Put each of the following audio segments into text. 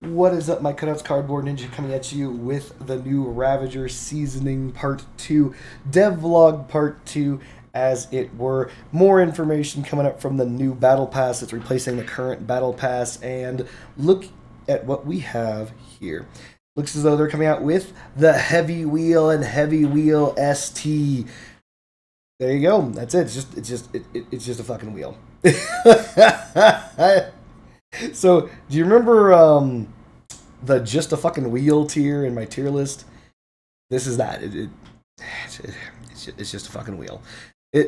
What is up, my cutouts cardboard ninja, coming at you with the new Ravager Seasoning Part 2, Devlog Part 2, as it were. More information coming up from the new Battle Pass. It's replacing the current Battle Pass, and look at what we have here. Looks as though they're coming out with the Heavy Wheel and Heavy Wheel ST. There you go. That's it. It's just a fucking wheel. So, do you remember the just a fucking wheel tier in my tier list? This is that. It's just a fucking wheel.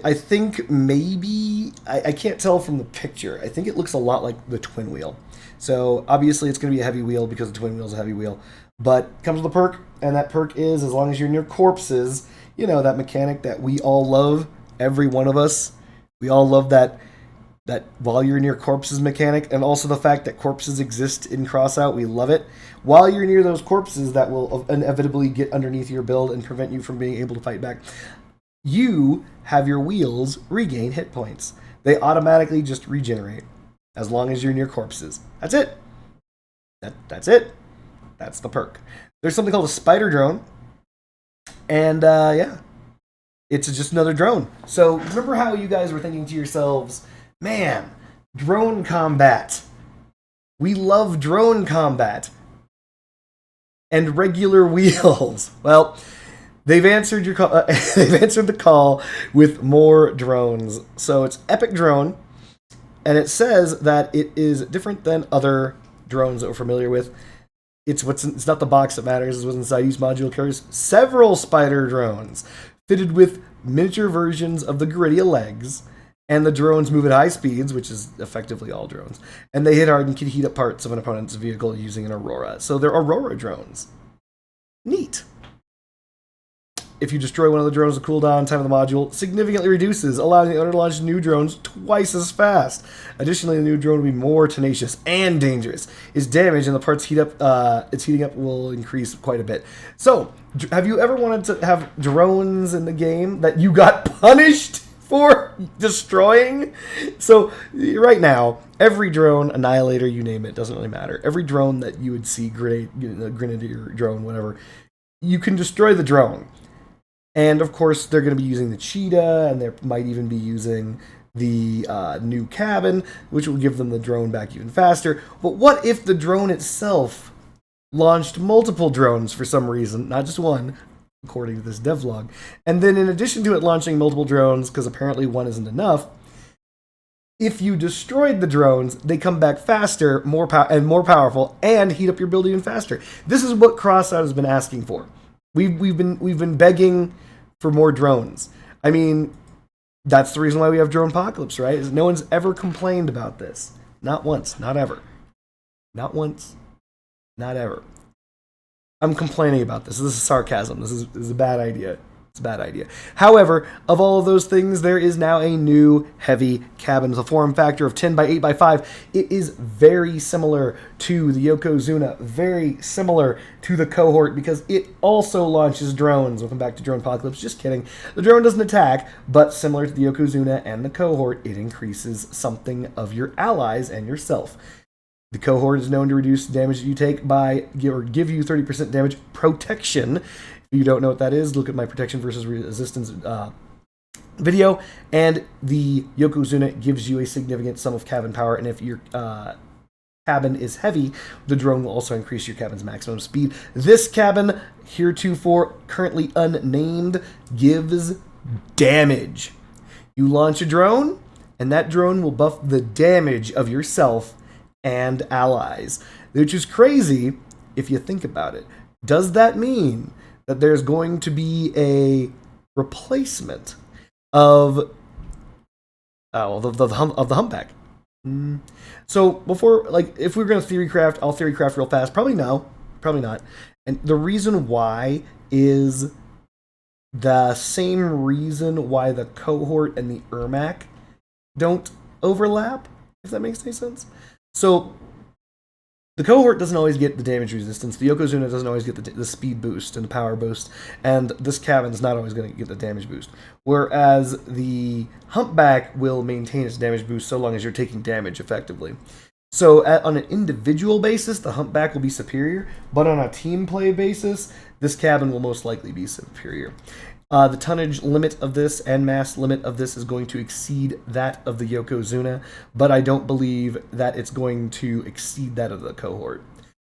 I think maybe I can't tell from the picture. I think it looks a lot like the twin wheel. So obviously it's going to be a heavy wheel because the twin wheel is a heavy wheel. But it comes with a perk, and that perk is as long as you're near corpses. You know, that mechanic that we all love. Every one of us. We all love that while you're near corpses mechanic, and also the fact that corpses exist in Crossout. We love it. While you're near those corpses that will inevitably get underneath your build and prevent you from being able to fight back, you have your wheels regain hit points. They automatically just regenerate as long as you're near corpses. That's it. That's it. That's the perk. There's something called a spider drone, and yeah, it's just another drone. So remember how you guys were thinking to yourselves, man, drone combat. We love drone combat. And regular wheels. Well, they've answered your call. They've answered the call with more drones. So it's Epic Drone, and it says that it is different than other drones that we're familiar with. It's not the box that matters. It's what's inside. Each module carries several spider drones fitted with miniature versions of the Griddia legs. And the drones move at high speeds, which is effectively all drones. And they hit hard and can heat up parts of an opponent's vehicle using an Aurora. So they're Aurora drones. Neat. If you destroy one of the drones, the cooldown time of the module significantly reduces, allowing the owner to launch new drones twice as fast. Additionally, the new drone will be more tenacious and dangerous. Its damage and the parts its heating up will increase quite a bit. So, have you ever wanted to have drones in the game that you got punished for destroying? So right now, every drone, Annihilator, you name it, doesn't really matter. Every drone that you would see, Grenadier drone, whatever, you can destroy the drone. And of course, they're going to be using the Cheetah, and they might even be using the new cabin, which will give them the drone back even faster. But what if the drone itself launched multiple drones for some reason, not just one, according to this devlog. And then in addition to it launching multiple drones, because apparently one isn't enough, if you destroyed the drones, they come back faster, more powerful, and heat up your build even faster. This is what Crossout has been asking for. We've been begging for more drones. I mean, that's the reason why we have Drone Apocalypse, right? Is no one's ever complained about this. Not once, not ever. Not once, not ever. I'm complaining about this. This is sarcasm. This is a bad idea. It's a bad idea. However, of all of those things, there is now a new heavy cabin with a form factor of 10 by 8 by 5. It is very similar to the Yokozuna, very similar to the Cohort, because it also launches drones. Welcome back to Drone Apocalypse. Just kidding. The drone doesn't attack, but similar to the Yokozuna and the Cohort, it increases something of your allies and yourself. The Cohort is known to reduce damage that you take by, or give you 30% damage protection. If you don't know what that is, look at my protection versus resistance video. And the Yokozuna gives you a significant sum of cabin power, and if your cabin is heavy, the drone will also increase your cabin's maximum speed. This cabin, heretofore currently unnamed, gives damage. You launch a drone, and that drone will buff the damage of yourself and allies, which is crazy if you think about it. Does that mean that there's going to be a replacement of the Humpback? So before, like, if we're going to theorycraft, I'll theorycraft real fast. Probably no, probably not. And the reason why is the same reason why the Cohort and the Ermac don't overlap, if that makes any sense. So, the Cohort doesn't always get the damage resistance, the Yokozuna doesn't always get the speed boost and the power boost, and this cabin's not always going to get the damage boost. Whereas the Humpback will maintain its damage boost so long as you're taking damage effectively. So on an individual basis, the Humpback will be superior, but on a team play basis, this cabin will most likely be superior. The tonnage limit of this and mass limit of this is going to exceed that of the Yokozuna, but I don't believe that it's going to exceed that of the Cohort.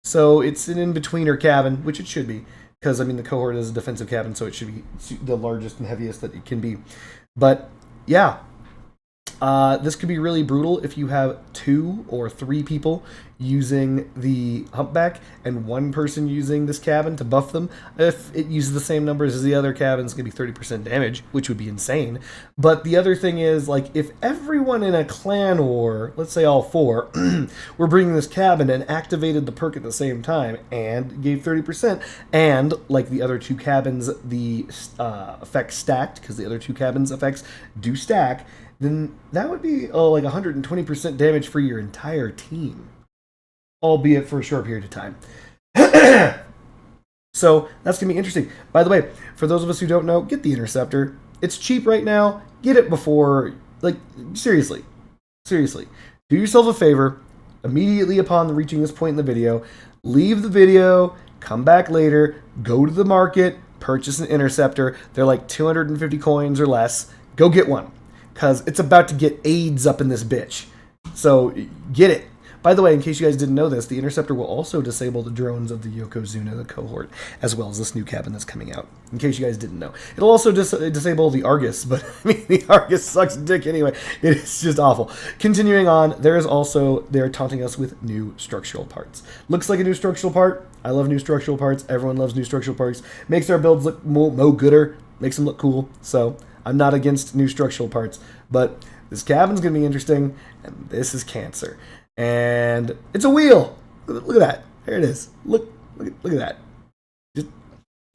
So it's an in-betweener cabin, which it should be, because, I mean, the Cohort is a defensive cabin, so it should be the largest and heaviest that it can be. But, yeah, this could be really brutal if you have 2 or 3 people using the Humpback and 1 person using this cabin to buff them. If it uses the same numbers as the other cabin, it's going to be 30% damage, which would be insane. But the other thing is, like, if everyone in a clan war, let's say all 4, were bringing this cabin and activated the perk at the same time and gave 30%, and, like the other 2 cabins, the effects stacked, because the other 2 cabins' effects do stack, then that would be like 120% damage for your entire team, albeit for a short period of time. So that's going to be interesting. By the way, for those of us who don't know, get the Interceptor. It's cheap right now. Get it before, like, seriously. Do yourself a favor, immediately upon reaching this point in the video, leave the video, come back later, go to the market, purchase an Interceptor. They're like 250 coins or less. Go get one, because it's about to get AIDS up in this bitch. So get it. By the way, in case you guys didn't know this, the Interceptor will also disable the drones of the Yokozuna, the Cohort, as well as this new cabin that's coming out. In case you guys didn't know. It'll also disable the Argus, but I mean, the Argus sucks dick anyway. It's just awful. Continuing on, they're taunting us with new structural parts. Looks like a new structural part. I love new structural parts. Everyone loves new structural parts. Makes our builds look mo gooder. Makes them look cool. So I'm not against new structural parts, but this cabin's going to be interesting, and this is Cancer. And it's a wheel. Look at that. There it is. Look at that.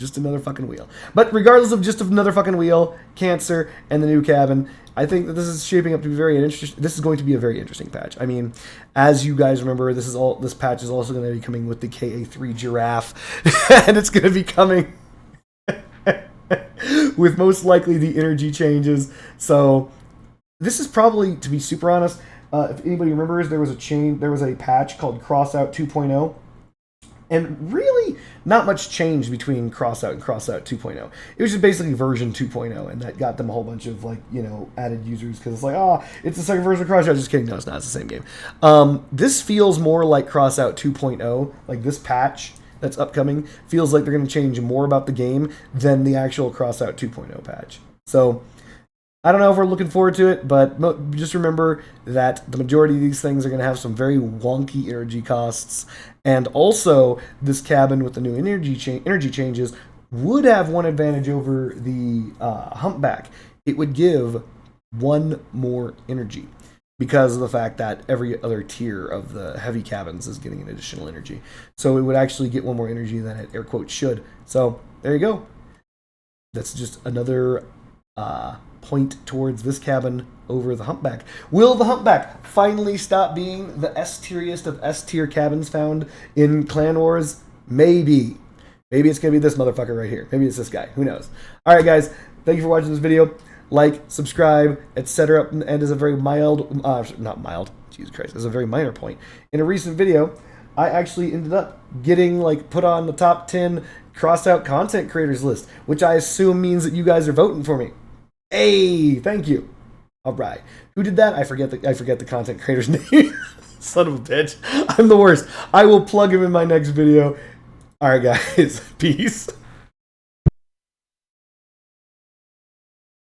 Just another fucking wheel. But regardless of just another fucking wheel, Cancer, and the new cabin, I think that this is shaping up to be very interesting. This is going to be a very interesting patch. I mean, as you guys remember, this patch is also going to be coming with the KA3 Giraffe, and it's going to be coming with most likely the energy changes. So this is probably, to be super honest, if anybody remembers, there was a patch called Crossout 2.0, and really not much changed between Crossout and Crossout 2.0. It was just basically version 2.0, and that got them a whole bunch of, like, you know, added users, because it's like, it's the second version of Crossout. Just kidding, no, it's not. It's the same game. This feels more like Crossout 2.0, like this patch that's upcoming feels like they're going to change more about the game than the actual Crossout 2.0 patch. So I don't know if we're looking forward to it, but just remember that the majority of these things are going to have some very wonky energy costs, and also this cabin with the new energy changes would have one advantage over the Humpback. It would give 1 more energy, because of the fact that every other tier of the heavy cabins is getting an additional energy. So it would actually get 1 more energy than it, air quotes, should. So there you go. That's just another point towards this cabin over the Humpback. Will the Humpback finally stop being the S-tieriest of S-tier cabins found in Clan Wars? Maybe. Maybe it's going to be this motherfucker right here. Maybe it's this guy. Who knows? Alright, guys. Thank you for watching this video. Like, subscribe, etc. And as a very not mild, Jesus Christ, as a very minor point, in a recent video, I actually ended up getting, like, put on the top 10 Crossout content creators list, which I assume means that you guys are voting for me. Hey, thank you. All right. Who did that? I forget the content creator's name. Son of a bitch. I'm the worst. I will plug him in my next video. All right, guys. Peace.